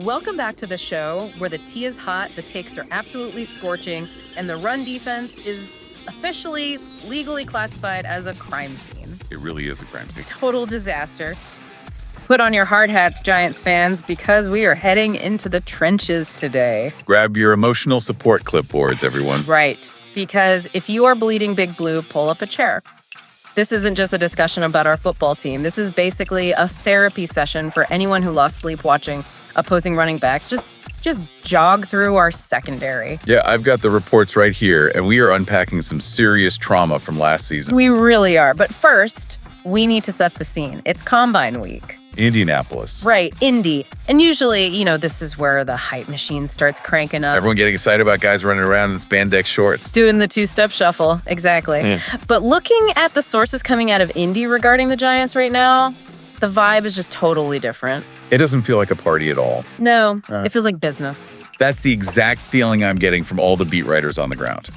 Welcome back to the show where the tea is hot, the takes are absolutely scorching, and the run defense is officially legally classified as a crime scene. It really is a crime scene. Total disaster. Put on your hard hats, Giants fans, because we are heading into the trenches today. Grab your emotional support clipboards, everyone. Right, because if you are bleeding Big Blue, pull up a chair. This isn't just a discussion about our football team. This is basically a therapy session for anyone who lost sleep watching opposing running backs. Just jog through our secondary. Yeah, I've got the reports right here, and we are unpacking some serious trauma from last season. We really are. But first, we need to set the scene. It's Combine Week. Indianapolis. Right, Indy. And usually, this is where the hype machine starts cranking up. Everyone getting excited about guys running around in spandex shorts. Doing the two-step shuffle, exactly. But looking at the sources coming out of Indy regarding the Giants right now, the vibe is just totally different. It doesn't feel like a party at all. No, it feels like business. That's the exact feeling I'm getting from all the beat writers on the ground.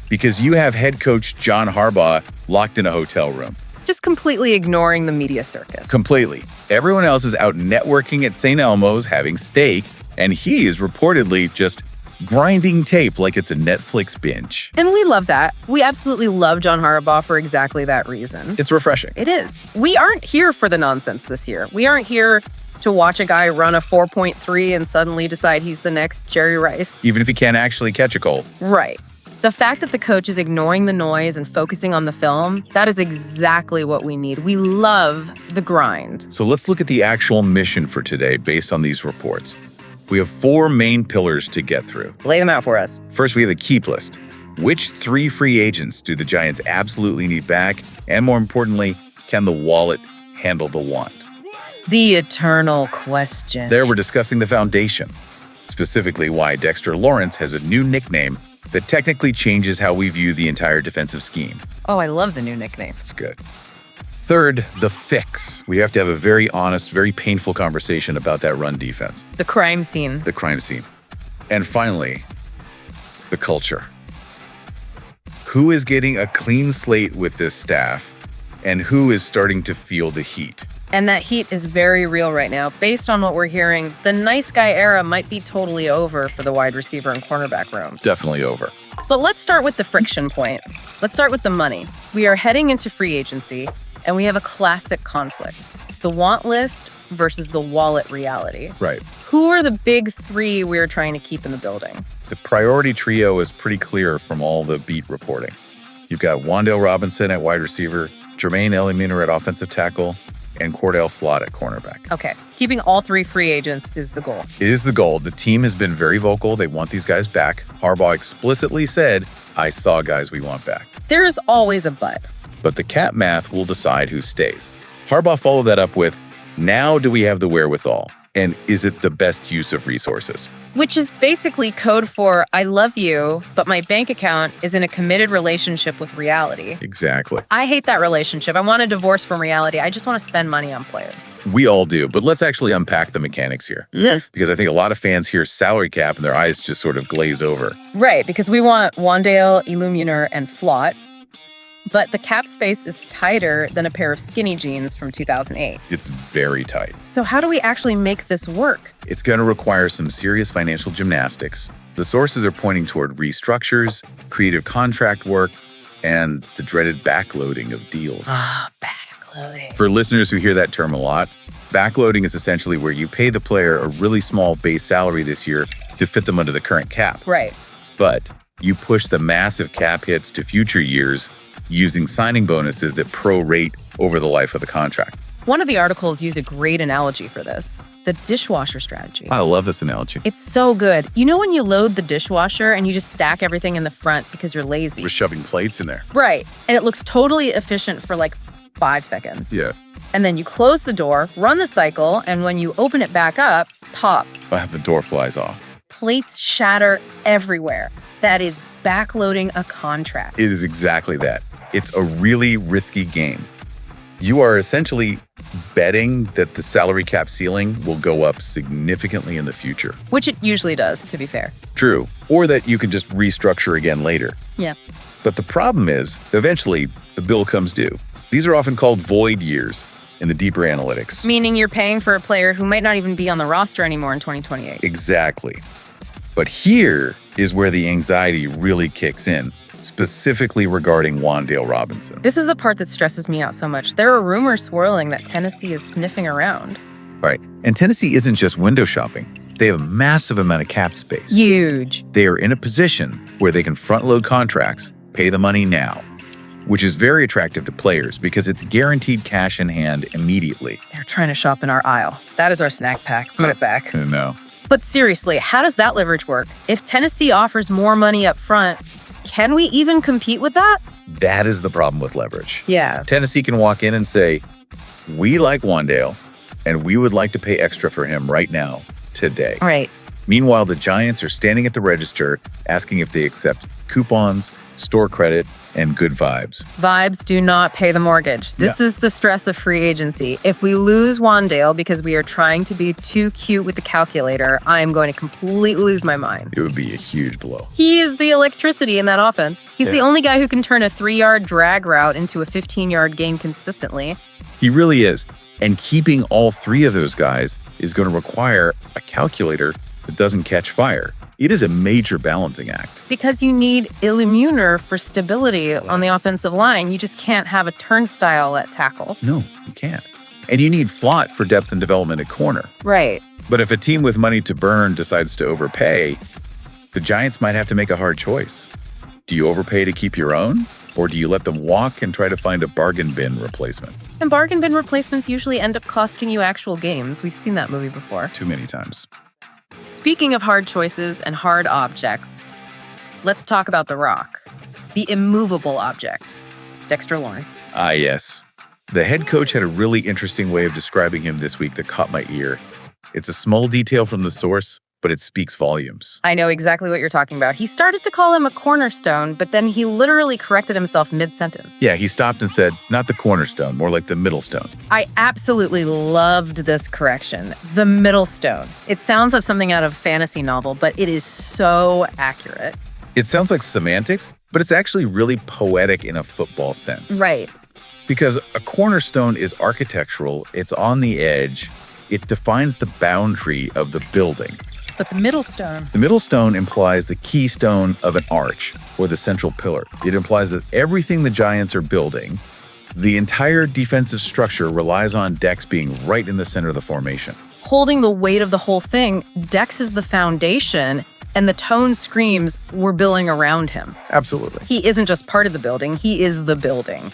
Because you have head coach John Harbaugh locked in a hotel room. Just completely ignoring the media circus. Completely. Everyone else is out networking at St. Elmo's having steak, and he is reportedly just grinding tape like it's a Netflix binge. And we love that. We absolutely love John Harbaugh for exactly that reason. It's refreshing. It is. We aren't here for the nonsense this year. We aren't here to watch a guy run a 4.3 and suddenly decide he's the next Jerry Rice. Even if he can't actually catch a cold. Right. The fact that the coach is ignoring the noise and focusing on the film, that is exactly what we need. We love the grind. So let's look at the actual mission for today based on these reports. We have 4 main pillars to get through. Lay them out for us. First, we have the keep list. Which 3 free agents do the Giants absolutely need back? And more importantly, can the wallet handle the want? The eternal question. There, we're discussing the foundation, specifically why Dexter Lawrence has a new nickname that technically changes how we view the entire defensive scheme. Oh, I love the new nickname. It's good. Third, the fix. We have to have a very honest, very painful conversation about that run defense. The crime scene. The crime scene. And finally, the culture. Who is getting a clean slate with this staff, and who is starting to feel the heat? And that heat is very real right now. Based on what we're hearing, the nice guy era might be totally over for the wide receiver and cornerback room. Definitely over. But let's start with the friction point. Let's start with the money. We are heading into free agency, and we have a classic conflict. The want list versus the wallet reality. Right. Who are the big 3 we're trying to keep in the building? The priority trio is pretty clear from all the beat reporting. You've got Wan'Dale Robinson at wide receiver, Jermaine Eliminer at offensive tackle, and Cordell Flott at cornerback. Okay, keeping all 3 free agents is the goal. It is the goal. The team has been very vocal. They want these guys back. Harbaugh explicitly said, I saw guys we want back. There is always a but. But the cap math will decide who stays. Harbaugh followed that up with, now do we have the wherewithal? And is it the best use of resources? Which is basically code for, I love you, but my bank account is in a committed relationship with reality. Exactly. I hate that relationship. I want a divorce from reality. I just want to spend money on players. We all do, but let's actually unpack the mechanics here. Yeah. Because I think a lot of fans hear salary cap and their eyes just sort of glaze over. Right, because we want Wan'Dale, Eliminer, and Flott. But the cap space is tighter than a pair of skinny jeans from 2008. It's very tight. So how do we actually make this work? It's going to require some serious financial gymnastics. The sources are pointing toward restructures, creative contract work, and the dreaded backloading of deals. Backloading. For listeners who hear that term a lot, backloading is essentially where you pay the player a really small base salary this year to fit them under the current cap. Right. But you push the massive cap hits to future years using signing bonuses that prorate over the life of the contract. One of the articles used a great analogy for this, the dishwasher strategy. I love this analogy. It's so good. You know when you load the dishwasher and you just stack everything in the front because you're lazy? We're shoving plates in there. Right. And it looks totally efficient for like 5 seconds. Yeah. And then you close the door, run the cycle, and when you open it back up, pop. The door flies off. Plates shatter everywhere. That is backloading a contract. It is exactly that. It's a really risky game. You are essentially betting that the salary cap ceiling will go up significantly in the future. Which it usually does, to be fair. True. Or that you can just restructure again later. Yeah. But the problem is, eventually, the bill comes due. These are often called void years. in the deeper analytics. Meaning you're paying for a player who might not even be on the roster anymore in 2028. Exactly. But here is where the anxiety really kicks in, specifically regarding Wan'Dale Robinson. This is the part that stresses me out so much. There are rumors swirling that Tennessee is sniffing around. Right. And Tennessee isn't just window shopping. They have a massive amount of cap space. Huge. They are in a position where they can front-load contracts, pay the money now, which is very attractive to players because it's guaranteed cash in hand immediately. They're trying to shop in our aisle. That is our snack pack. Put it back. No. But seriously, how does that leverage work? If Tennessee offers more money up front, can we even compete with that? That is the problem with leverage. Yeah. Tennessee can walk in and say, we like Wan'Dale, and we would like to pay extra for him right now, today. Right. Meanwhile, the Giants are standing at the register asking if they accept coupons, store credit, and good vibes. Vibes do not pay the mortgage. This is the stress of free agency. If we lose Wan'Dale because we are trying to be too cute with the calculator, I am going to completely lose my mind. It would be a huge blow. He is the electricity in that offense. He's the only guy who can turn a 3-yard drag route into a 15-yard gain consistently. He really is. And keeping all three of those guys is going to require a calculator that doesn't catch fire. It is a major balancing act. Because you need Illuminator for stability on the offensive line. You just can't have a turnstile at tackle. No, you can't. And you need Flott for depth and development at corner. Right. But if a team with money to burn decides to overpay, the Giants might have to make a hard choice. Do you overpay to keep your own? Or do you let them walk and try to find a bargain bin replacement? And bargain bin replacements usually end up costing you actual games. We've seen that movie before. Too many times. Speaking of hard choices and hard objects, let's talk about The Rock, the immovable object, Dexter Lawrence. Ah, yes. The head coach had a really interesting way of describing him this week that caught my ear. It's a small detail from the source, but it speaks volumes. I know exactly what you're talking about. He started to call him a cornerstone, but then he literally corrected himself mid-sentence. Yeah, he stopped and said, not the cornerstone, more like the middle stone. I absolutely loved this correction. The middle stone. It sounds like something out of a fantasy novel, but it is so accurate. It sounds like semantics, but it's actually really poetic in a football sense. Right. Because a cornerstone is architectural, it's on the edge, it defines the boundary of the building. But the middle stone. The middle stone implies the keystone of an arch, or the central pillar. It implies that everything the Giants are building, the entire defensive structure relies on Dex being right in the center of the formation. Holding the weight of the whole thing, Dex is the foundation, and the tone screams we're building around him. Absolutely. He isn't just part of the building, he is the building.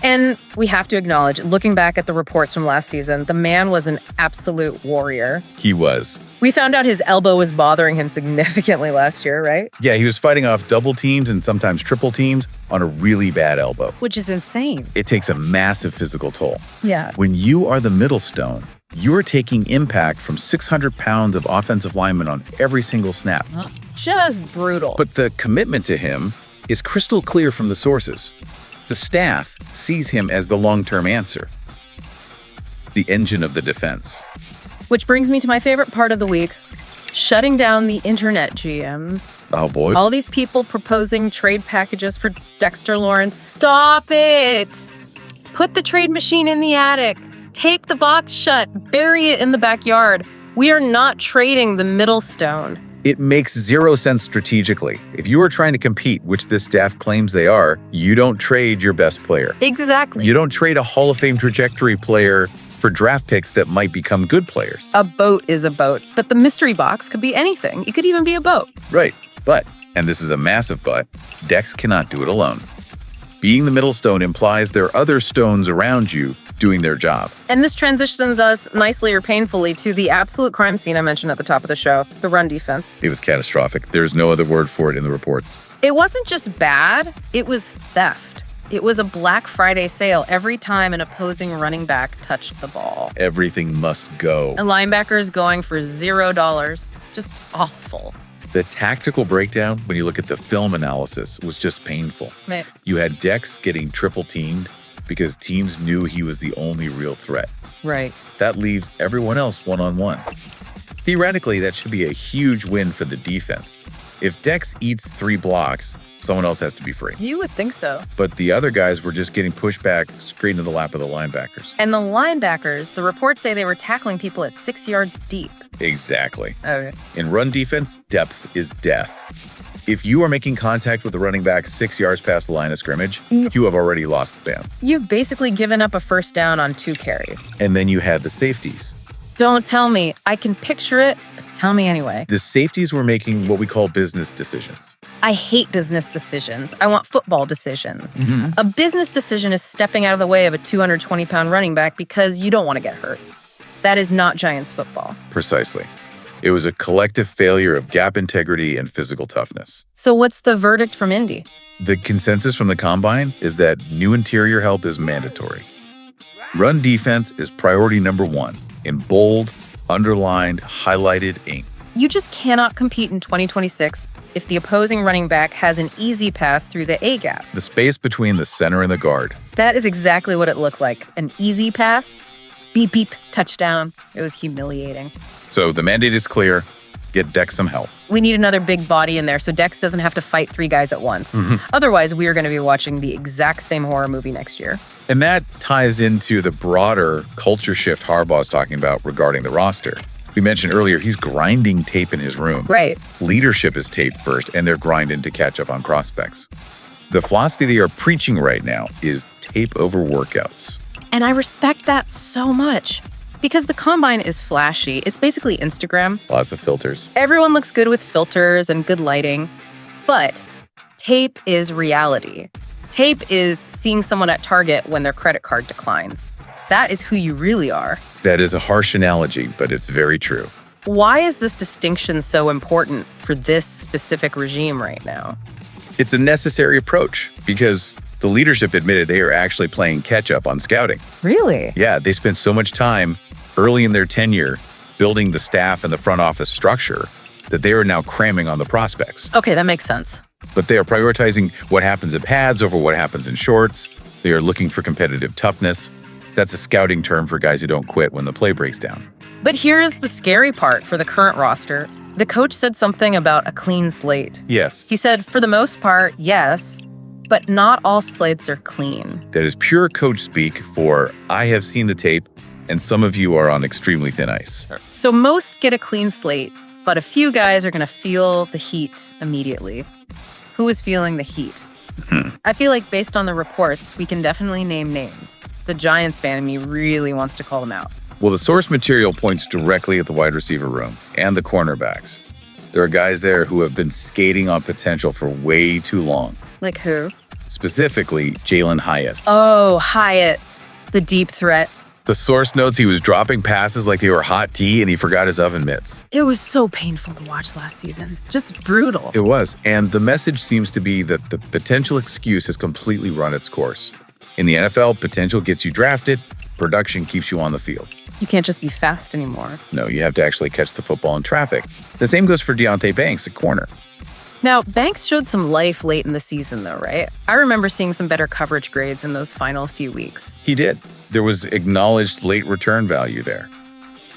And we have to acknowledge, looking back at the reports from last season, the man was an absolute warrior. He was. We found out his elbow was bothering him significantly last year, right? Yeah, he was fighting off double teams and sometimes triple teams on a really bad elbow. Which is insane. It takes a massive physical toll. Yeah. When you are the middle stone, you're taking impact from 600 pounds of offensive linemen on every single snap. Just brutal. But the commitment to him is crystal clear from the sources. The staff sees him as the long-term answer, the engine of the defense. Which brings me to my favorite part of the week, shutting down the internet GMs. Oh, boy. All these people proposing trade packages for Dexter Lawrence. Stop it! Put the trade machine in the attic. Take the box shut. Bury it in the backyard. We are not trading the middle stone. It makes zero sense strategically. If you are trying to compete, which this staff claims they are, you don't trade your best player. Exactly. You don't trade a Hall of Fame trajectory player for draft picks that might become good players. A boat is a boat, but the mystery box could be anything. It could even be a boat. Right. But, and this is a massive but, Dex cannot do it alone. Being the middle stone implies there are other stones around you doing their job. And this transitions us nicely or painfully to the absolute crime scene I mentioned at the top of the show, the run defense. It was catastrophic. There's no other word for it in the reports. It wasn't just bad, it was theft. It was a Black Friday sale every time an opposing running back touched the ball. Everything must go. And linebackers going for $0. Just awful. The tactical breakdown, when you look at the film analysis, was just painful. Right. You had Dex getting triple teamed because teams knew he was the only real threat. Right. That leaves everyone else one-on-one. Theoretically, that should be a huge win for the defense. If Dex eats 3 blocks, Someone else has to be free. You would think so. But the other guys were just getting pushed back straight into the lap of the linebackers. And the linebackers, the reports say they were tackling people at 6 yards deep. Exactly. Okay. In run defense, depth is death. If you are making contact with the running back 6 yards past the line of scrimmage, you have already lost the band. You've basically given up a first down on 2 carries. And then you had the safeties. Don't tell me. I can picture it, but tell me anyway. The safeties were making what we call business decisions. I hate business decisions. I want football decisions. A business decision is stepping out of the way of a 220-pound running back because you don't want to get hurt. That is not Giants football. Precisely. It was a collective failure of gap integrity and physical toughness. So what's the verdict from Indy? The consensus from the combine is that new interior help is mandatory. Run defense is priority number 1 in bold, underlined, highlighted ink. You just cannot compete in 2026 if the opposing running back has an easy pass through the A gap. The space between the center and the guard. That is exactly what it looked like. An easy pass. Beep, beep, touchdown. It was humiliating. So the mandate is clear. Get Dex some help. We need another big body in there so Dex doesn't have to fight 3 guys at once. Otherwise, we are going to be watching the exact same horror movie next year. And that ties into the broader culture shift Harbaugh is talking about regarding the roster. We mentioned earlier, he's grinding tape in his room. Right. Leadership is tape first, and they're grinding to catch up on prospects. The philosophy they are preaching right now is tape over workouts. And I respect that so much because the combine is flashy. It's basically Instagram. Lots of filters. Everyone looks good with filters and good lighting. But tape is reality. Tape is seeing someone at Target when their credit card declines. That is who you really are. That is a harsh analogy, but it's very true. Why is this distinction so important for this specific regime right now? It's a necessary approach because the leadership admitted they are actually playing catch-up on scouting. Really? Yeah, they spent so much time early in their tenure building the staff and the front office structure that they are now cramming on the prospects. Okay, that makes sense. But they are prioritizing what happens in pads over what happens in shorts. They are looking for competitive toughness. That's a scouting term for guys who don't quit when the play breaks down. But here's the scary part for the current roster. The coach said something about a clean slate. Yes, He said, for the most part, yes, but not all slates are clean. that is pure coach speak for I have seen the tape and some of you are on extremely thin ice. So most get a clean slate, but a few guys are going to feel the heat immediately. Who is feeling the heat? I feel like based on the reports, we can definitely name names. The Giants fan in me really wants to call them out. Well, the source material points directly at the wide receiver room and the cornerbacks. There are guys there who have been skating on potential for way too long. Like who? Specifically, Jalen Hyatt. Oh, Hyatt, the deep threat. The source notes he was dropping passes like they were hot tea and he forgot his oven mitts. It was so painful to watch last season. Just brutal. It was. And the message seems to be that the potential excuse has completely run its course. In the NFL, potential gets you drafted, production keeps you on the field. You can't just be fast anymore. No, you have to actually catch the football in traffic. The same goes for Deontay Banks at corner. Now, Banks showed some life late in the season, though, right? I remember seeing some better coverage grades in those final few weeks. He did. There was acknowledged late return value there.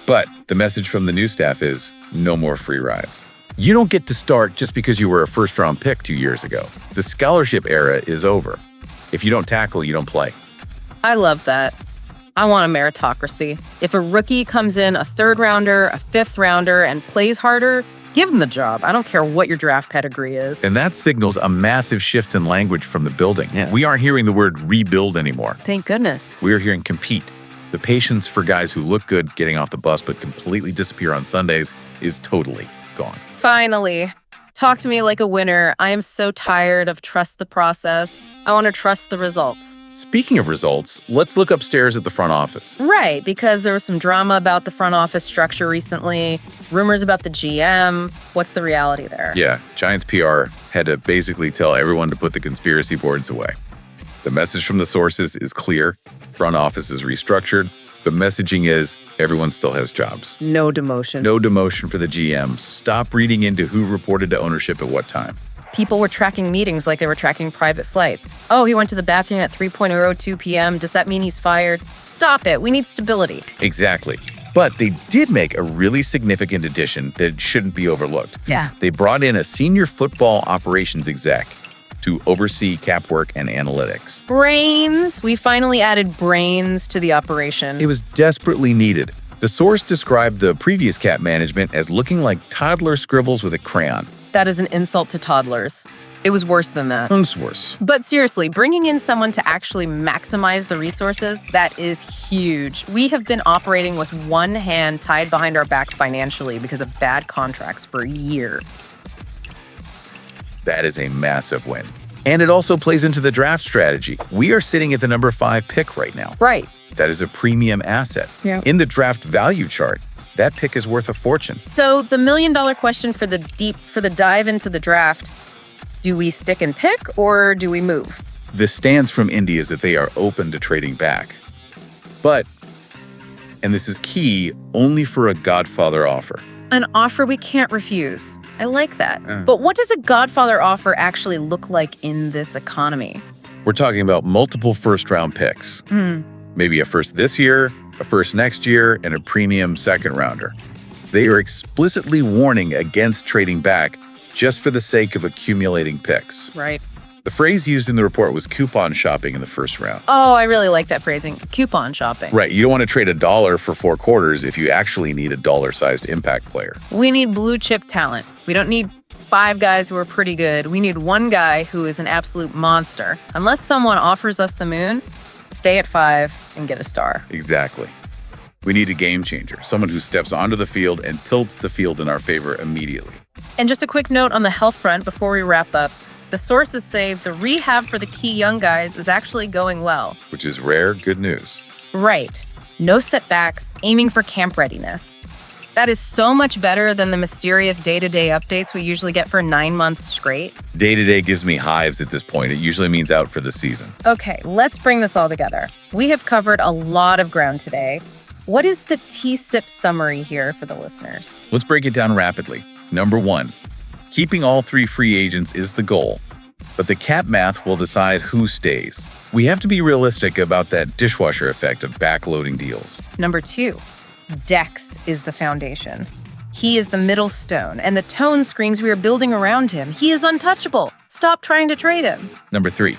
But the message from the new staff is no more free rides. You don't get to start just because you were a first-round pick 2 years ago. The scholarship era is over. If you don't tackle, you don't play. I love that. I want a meritocracy. If a rookie comes in a 3rd rounder, a 5th rounder, and plays harder, give him the job. I don't care what your draft pedigree is. And that signals a massive shift in language from the building. Yeah. We aren't hearing the word rebuild anymore. Thank goodness. We are hearing compete. The patience for guys who look good getting off the bus but completely disappear on Sundays is totally gone. Finally. Talk to me like a winner. I am so tired of trust the process. I want to trust the results. Speaking of results, let's look upstairs at the front office. Right, because there was some drama about the front office structure recently, rumors about the GM. What's the reality there? Yeah, Giants PR had to basically tell everyone to put the conspiracy boards away. The message from the sources is clear. Front office is restructured. The messaging is everyone still has jobs. No demotion. No demotion for the GM. Stop reading into who reported to ownership at what time. People were tracking meetings like they were tracking private flights. Oh, he went to the bathroom at 3:02 p.m. Does that mean he's fired? Stop it. We need stability. Exactly. But they did make a really significant addition that shouldn't be overlooked. Yeah. They brought in a senior football operations exec. to oversee cap work and analytics. Brains! We finally added brains to the operation. It was desperately needed. The source described the previous cap management as looking like toddler scribbles with a crayon. That is an insult to toddlers. It was worse than that. It's worse. But seriously, bringing in someone to actually maximize the resources, that is huge. We have been operating with one hand tied behind our back financially because of bad contracts for a year. That is a massive win. And it also plays into the draft strategy. We are sitting at the number 5 pick right now. Right. That is a premium asset. Yeah. In the draft value chart, that pick is worth a fortune. So the million-dollar question for the dive into the draft, do we stick and pick or do we move? The stance from Indy is that they are open to trading back. But, and this is key, only for a Godfather offer. An offer we can't refuse. I like that. But what does a Godfather offer actually look like in this economy? We're talking about multiple first-round picks. Maybe a first this year, a first next year, and a premium second-rounder. They are explicitly warning against trading back just for the sake of accumulating picks. Right. The phrase used in the report was coupon shopping in the first round. Oh, I really like that phrasing. Coupon shopping. Right. You don't want to trade $1 for 4 quarters if you actually need a $1-sized impact player. We need blue chip talent. We don't need 5 guys who are pretty good. We need 1 guy who is an absolute monster. Unless someone offers us the moon, stay at 5 and get a star. Exactly. We need a game changer, someone who steps onto the field and tilts the field in our favor immediately. And just a quick note on the health front before we wrap up. The sources say the rehab for the key young guys is actually going well. Which is rare good news. Right. No setbacks, aiming for camp readiness. That is so much better than the mysterious day-to-day updates we usually get for 9 months straight. Day-to-day gives me hives at this point. It usually means out for the season. Okay, let's bring this all together. We have covered a lot of ground today. What is the T-SIP summary here for the listeners? Let's break it down rapidly. Number 1, keeping all 3 free agents is the goal, but the cap math will decide who stays. We have to be realistic about that dishwasher effect of backloading deals. Number 2, Dex is the foundation. He is the middle stone, and the tone screams we are building around him. He is untouchable. Stop trying to trade him. Number 3,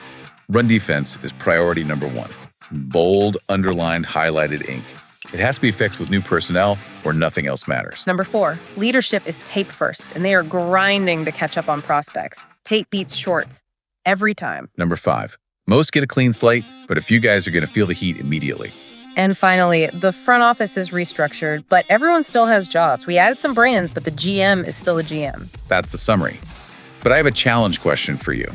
run defense is priority number 1. Bold, underlined, highlighted ink. It has to be fixed with new personnel or nothing else matters. Number 4, leadership is tape first, and they are grinding to catch up on prospects. Tape beats shorts every time. Number 5, most get a clean slate, but a few guys are going to feel the heat immediately. And finally, the front office is restructured, but everyone still has jobs. We added some brands, but the GM is still a GM. That's the summary. But I have a challenge question for you.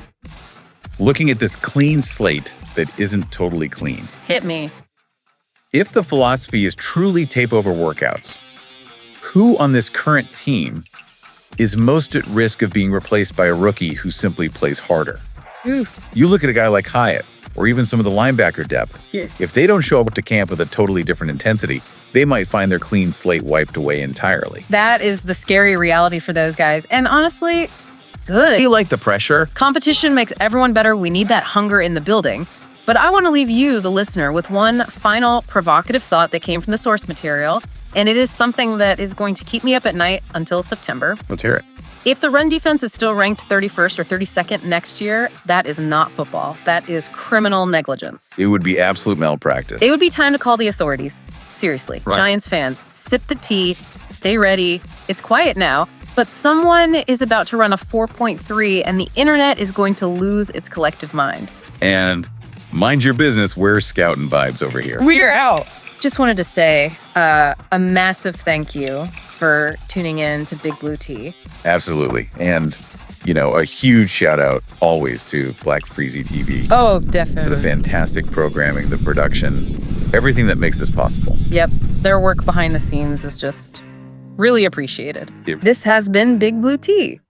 Looking at this clean slate that isn't totally clean. Hit me. If the philosophy is truly tape over workouts, who on this current team is most at risk of being replaced by a rookie who simply plays harder? Oof. You look at a guy like Hyatt, or even some of the linebacker depth. Yeah. If they don't show up to camp with a totally different intensity, they might find their clean slate wiped away entirely. That is the scary reality for those guys. And honestly, good. Do you like the pressure? Competition makes everyone better. We need that hunger in the building. But I want to leave you, the listener, with one final provocative thought that came from the source material, and it is something that is going to keep me up at night until September. Let's hear it. If the run defense is still ranked 31st or 32nd next year, that is not football. That is criminal negligence. It would be absolute malpractice. It would be time to call the authorities. Seriously, Right. Giants fans, sip the tea, stay ready. It's quiet now, but someone is about to run a 4.3 and the internet is going to lose its collective mind. And mind your business, we're scouting vibes over here. We're out. Just wanted to say a massive thank you for tuning in to Big Blue Tea. Absolutely. And, a huge shout out always to Black Freezy TV. Oh, For the definitely. fantastic programming, the production, everything that makes this possible. Yep, their work behind the scenes is just really appreciated. Yep. This has been Big Blue Tea.